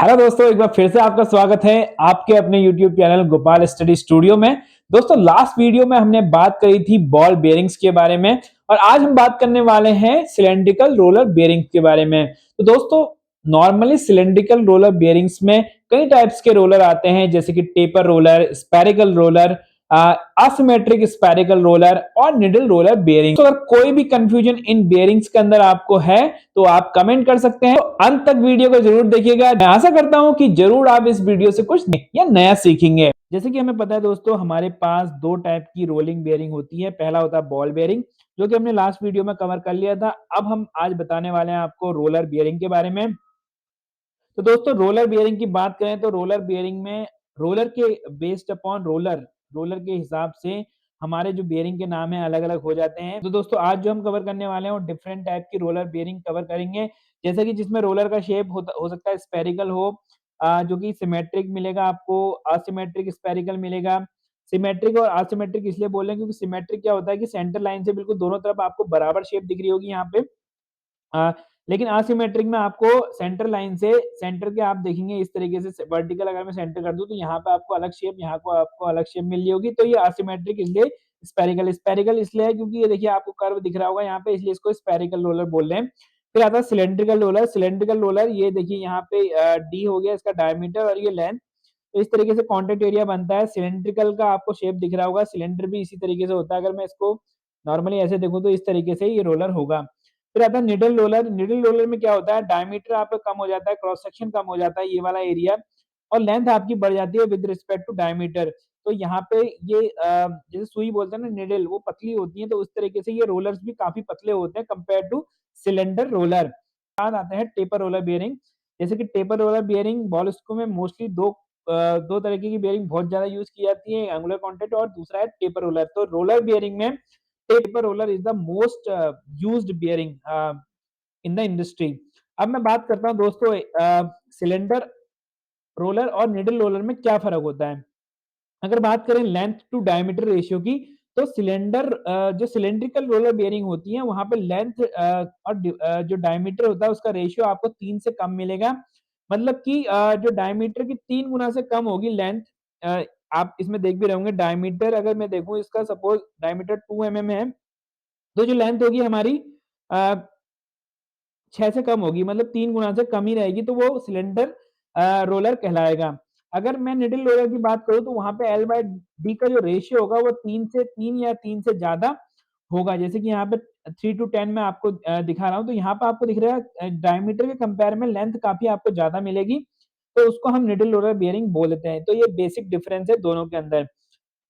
Hello दोस्तों, एक बार फिर से आपका स्वागत है आपके अपने YouTube channel Gopal study studio में। दोस्तों, लास्ट वीडियो में हमने बात करी थी बॉल बेयरिंग्स के बारे में और आज हम बात करने वाले हैं सिलेंड्रिकल रोलर बेयरिंग्स के बारे में। तो दोस्तों, नॉर्मली सिलेंड्रिकल रोलर बेयरिंग्स में कई टाइप्स के रोलर आते हैं, जैसे कि taper roller, spherical roller, asymmetric spherical roller और निडल रोलर बेयरिंग। तो अगर कोई भी कंफ्यूजन इन बेयरिंग्स के अंदर आपको है तो आप कमेंट कर सकते हैं। तो अंत तक वीडियो को जरूर देखिएगा। मैं आशा करता हूं कि जरूर आप इस वीडियो से कुछ या नया सीखेंगे। जैसे कि हमें पता है दोस्तों, हमारे पास दो टाइप की रोलिंग बेयरिंग होती है। पहला होता है बॉल बेयरिंग, जो कि हमने लास्ट वीडियो में कवर कर लिया था। अब हम आज बताने वाले हैं आपको रोलर बेयरिंग के बारे में। तो दोस्तों, रोलर बेयरिंग की बात करें तो रोलर बेयरिंग में रोलर के बेस्ड अपॉन रोलर के हिसाब से हमारे जो बेयरिंग के नाम है अलग अलग हो जाते हैं। तो दोस्तों, आज जो हम कवर करने वाले हैं वो डिफरेंट टाइप की रोलर बेयरिंग कवर करेंगे। जैसे कि जिसमें रोलर का शेप हो सकता है स्पेरिकल हो, जो कि सिमेट्रिक मिलेगा आपको, असिमेट्रिक स्पेरिकल मिलेगा। सिमेट्रिक और असिमेट्रिक इसलिए बोल रहे हैं क्योंकि सिमेट्रिक क्या होता है कि सेंटर लाइन से बिल्कुल दोनों तरफ आपको बराबर शेप दिख रही होगी यहाँ पे। लेकिन असिमेट्रिक में आपको सेंटर लाइन से सेंटर के आप देखेंगे इस तरीके से वर्टिकल अगर मैं सेंटर कर दूं तो यहाँ पे आपको अलग शेप, यहाँ को आपको अलग शेप मिल रही होगी। तो ये असिमेट्रिक इसलिए स्पेरिकल इसलिए है क्योंकि ये देखिए आपको कर्व दिख रहा होगा यहाँ पे, इसलिए इसको स्पेरिकल रोलर बोल रहे हैं। फिर आता है सिलेंड्रिकल रोलर। ये देखिए यहाँ पे डी हो गया इसका डायमीटर और ये लेंथ। तो इस तरीके से कॉन्टैक्ट एरिया बनता है। सिलेंड्रिकल का आपको शेप दिख रहा होगा, सिलेंडर भी इसी तरीके से होता है। अगर मैं इसको नॉर्मली ऐसे देखूं तो इस तरीके से ये रोलर होगा। फिर आता है निडल रोलर में क्या होता है, डायमीटर आपका कम हो जाता है, क्रॉस सेक्शन कम हो जाता है, ये वाला एरिया, और लेंथ आपकी बढ़ जाती है विद रिस्पेक्ट टू डायमीटर। तो यहाँ पे ये जैसे सुई बोलते हैं ना, निडल वो पतली होती है, तो उस तरीके से ये रोलर्स भी काफी पतले होते हैं कंपेयर टू सिलेंडर रोलर। बाद आते हैं टेपर रोलर बियरिंग। जैसे कि taper roller bearing ball screw में मोस्टली दो तरीके की बियरिंग बहुत ज्यादा यूज की जाती है, एंगुलर कॉन्टैक्ट और दूसरा है टेपर रोलर। तो रोलर बियरिंग में taper roller is the most used bearing in the industry. अब मैं बात करता हूँ दोस्तों, सिलेंडर रोलर और निडल रोलर में क्या फर्क होता है। अगर बात करें लेंथ टू डायमीटर रेशियो की, तो जो सिलेंड्रिकल रोलर बेयरिंग होती है वहां पे लेंथ और जो डायमीटर होता है उसका रेशियो आपको 3 से कम मिलेगा। मतलब कि जो डायमीटर की 3 गुना से कम होगी लेंथ। आप इसमें देख भी रहे होंगे, डायमीटर अगर मैं देखूं इसका, सपोज डायमीटर 2 mm है, तो जो लेंथ होगी हमारी 6 से कम होगी, मतलब 3 गुना से कम ही रहेगी, तो वो सिलेंडर रोलर कहलाएगा। अगर मैं निडल रोलर की बात करूँ तो वहाँ पे एल बाय डी का जो रेशियो होगा वो 3 या 3 से ज़्यादा होगा। जैसे कि यहाँ पे 3 to 10 मैं आपको दिखा रहा हूँ, तो यहाँ पे आपको दिख रहा है डायमीटर के कंपेयर में लेंथ काफ़ी आपको ज़्यादा मिलेगी, तो उसको हम निडल रोलर बेयरिंग बोलते हैं। तो ये बेसिक डिफरेंस है दोनों के अंदर।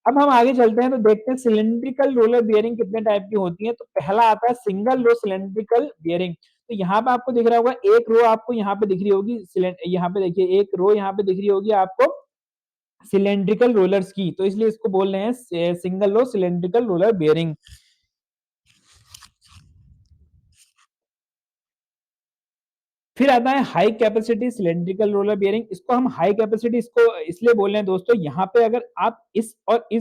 अब हम आगे चलते हैं तो देखते हैं सिलिंड्रिकल रोलर बियरिंग कितने टाइप की होती है। तो पहला आता है सिंगल रो सिलिंड्रिकल बियरिंग। तो यहाँ पे आपको दिख रहा होगा एक रो आपको यहाँ पे दिख रही होगी, यहाँ पे देखिए एक रो यहाँ पे दिख रही होगी आपको सिलिंड्रिकल रोलर्स की, तो इसलिए इसको बोल रहे हैं single row cylindrical roller bearing. फिर आता है high capacity cylindrical roller bearing. इसको हम हाई कैपेसिटी इसको इसलिए बोल रहे हैं दोस्तों, यहाँ पे अगर आप इस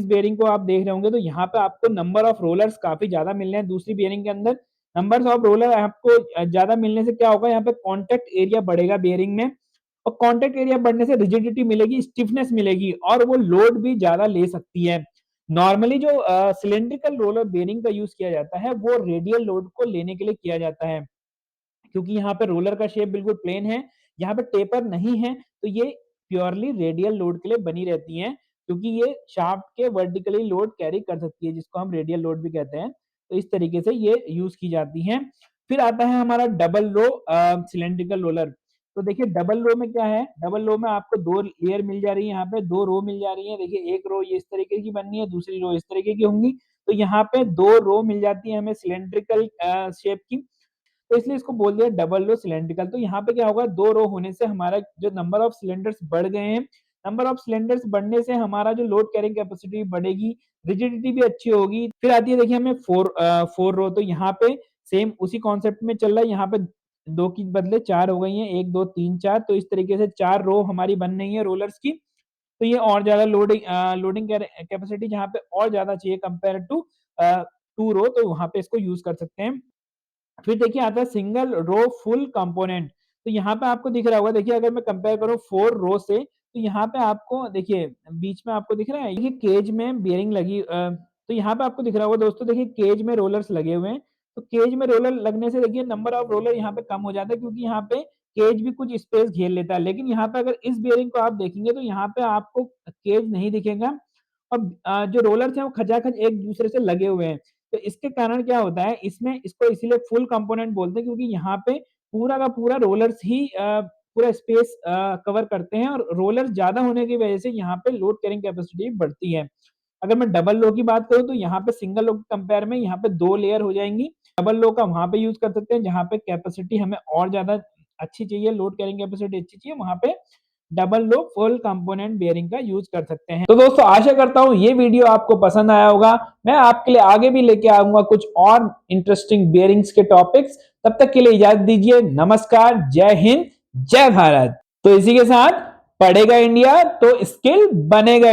बेयरिंग को आप देख रहे होंगे तो यहाँ पे आपको नंबर ऑफ रोलर्स काफी ज्यादा मिल रहे हैं। दूसरी बेयरिंग के अंदर नंबर ऑफ रोलर आपको ज्यादा मिलने से क्या होगा, यहाँ पे कॉन्टेक्ट एरिया बढ़ेगा बेयरिंग में, और कॉन्टेक्ट एरिया बढ़ने से रिजिडिटी मिलेगी, स्टिफनेस मिलेगी, और वो लोड भी ज्यादा ले सकती है। नॉर्मली जो सिलेंड्रिकल रोलर बेयरिंग का यूज किया जाता है वो रेडियल लोड को लेने के लिए किया जाता है, क्योंकि यहाँ पे रोलर का शेप बिल्कुल प्लेन है, यहाँ पे टेपर नहीं है, तो ये प्योरली रेडियल लोड के लिए बनी रहती हैं, क्योंकि ये शाफ्ट के वर्टिकली लोड कैरी कर सकती है, जिसको हम रेडियल लोड भी कहते हैं। तो इस तरीके से ये यूज की जाती हैं। फिर आता है हमारा डबल रो सिलेंड्रिकल रोलर। तो देखिए डबल रो में क्या है, डबल रो में आपको 2 लेयर मिल जा रही है, यहाँ पे 2 रो मिल जा रही है। देखिए एक रो ये इस तरीके की बननी है, दूसरी रो इस तरीके की होंगी, तो यहाँ पे 2 रो मिल जाती है हमें सिलेंड्रिकल शेप की, तो इसलिए इसको बोल दिया डबल रो सिलेंड्रिकल। तो यहाँ पे क्या होगा, 2 रो होने से हमारा जो नंबर ऑफ सिलेंडर्स बढ़ गए हैं, नंबर ऑफ सिलेंडर्स बढ़ने से हमारा जो लोड कैरिंग कैपेसिटी बढ़ेगी, रिजिडिटी भी अच्छी होगी। फिर आती है देखिए हमें फोर रो। तो यहाँ पे सेम उसी कॉन्सेप्ट में चल रहा है, यहाँ पे 2 की बदले 4 हो गई हैं, 1 2 3 4, तो इस तरीके से 4 रो हमारी बन रही है रोलर्स की। तो ये और ज्यादा लोडिंग कैपेसिटी जहाँ पे और ज्यादा चाहिए कंपेयर टू 2 रो, तो वहां पे इसको यूज कर सकते हैं। फिर देखिए आता है सिंगल रो फुल कंपोनेंट। तो यहाँ पे आपको दिख रहा होगा, देखिए अगर मैं कंपेयर करूँ 4 रो से, तो यहाँ पे आपको देखिए बीच में आपको दिख रहा है, देखिए केज में बेयरिंग लगी तो यहाँ पे आपको दिख रहा होगा दोस्तों, देखिए केज में रोलर्स लगे हुए हैं। तो केज में रोलर लगने से देखिए नंबर ऑफ रोलर यहाँ पे कम हो जाता है, क्योंकि यहाँ पे केज भी कुछ स्पेस घेर लेता है। लेकिन यहाँ पे अगर इस बेयरिंग को आप देखेंगे तो यहाँ पे आपको केज नहीं दिखेगा, और जो रोलर्स हैं वो खचाखच एक दूसरे से लगे हुए हैं। तो इसके कारण क्या होता है, इसमें इसको इसीलिए फुल कंपोनेंट बोलते हैं, क्योंकि यहाँ पे पूरा का पूरा रोलर्स ही पूरा स्पेस कवर करते हैं, और रोलर ज्यादा होने की वजह से यहाँ पे लोड कैरिंग कैपेसिटी बढ़ती है। अगर मैं डबल लो की बात करूँ तो यहाँ पे सिंगल लो के कंपेयर में यहाँ पे 2 लेयर हो जाएंगी। डबल लो का वहां पे यूज कर सकते हैं जहाँ पे कैपेसिटी हमें और ज्यादा अच्छी चाहिए, लोड कैरिंग कैपेसिटी अच्छी चाहिए, वहां पे डबल लो फुल कंपोनेंट बेयरिंग का यूज कर सकते हैं। तो दोस्तों आशा करता हूं ये वीडियो आपको पसंद आया होगा। मैं आपके लिए आगे भी लेके आऊंगा कुछ और इंटरेस्टिंग बेयरिंग्स के टॉपिक्स। तब तक के लिए इजाजत दीजिए। नमस्कार, जय हिंद, जय भारत। तो इसी के साथ पढ़ेगा इंडिया तो स्किल बनेगा।